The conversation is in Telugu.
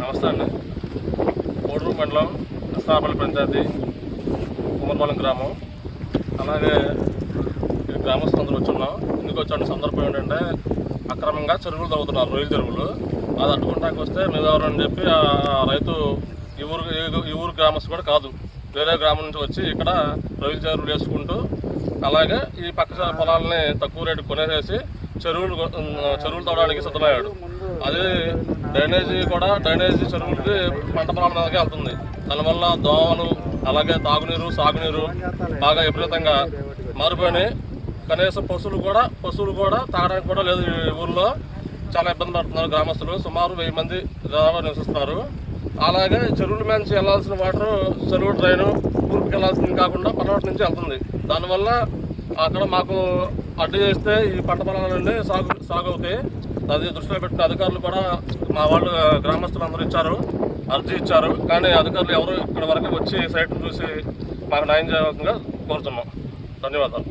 నమస్తే అండి. కోడూరు మండలం నర్సాపల్లి పంచాయతీ కుమరపాలెం గ్రామం. అలాగే ఈ గ్రామస్తులందరూ వచ్చున్నాం. ఎందుకు వచ్చాడు సందర్భం ఏంటంటే అక్రమంగా చెరువులు తవ్వుతున్నారు, రొయ్యల చెరువులు. అది అడ్డుకుంటానికి వస్తే మేము ఎవరని చెప్పి ఆ రైతు ఈ ఊరు గ్రామస్తు కూడా కాదు, వేరే గ్రామం నుంచి వచ్చి ఇక్కడ రొయ్యల చెరువులు వేసుకుంటూ అలాగే ఈ పక్క పొలాలని తక్కువ రేటు కొనేసేసి చెరువులు తవ్వడానికి సిద్ధమయ్యాడు. అది డ్రైనేజీ చెరువులకి పంట పొలాల మీదకే వెళ్తుంది. దానివల్ల దోమలు అలాగే తాగునీరు సాగునీరు బాగా విపరీతంగా మారిపోయినాయి. కనీసం పశువులు కూడా తాగడానికి కూడా లేదు. ఈ ఊళ్ళో చాలా ఇబ్బంది పడుతున్నారు గ్రామస్తులు. సుమారు 1000 మంది దాదాపు నివసిస్తున్నారు. అలాగే చెరువుల నుంచి వెళ్లాల్సిన వాటర్ చెరువు డ్రైను ఊరికి వెళ్లాల్సింది కాకుండా పర్వతం నుంచి వెళ్తుంది. దానివల్ల అక్కడ మాకు అడ్డు చేస్తే ఈ పంట పొలాల నుండి సాగు అవుతాయి. అది దృష్టిలో పెట్టిన అధికారులు కూడా మా వాళ్ళు గ్రామస్తులు అర్జీ ఇచ్చారు. కానీ అధికారులు ఎవరు ఇక్కడ వరకు వచ్చి సైట్ను చూసి మాకు న్యాయం చేయాల్సిందిగా కోరుతున్నాం. ధన్యవాదాలు.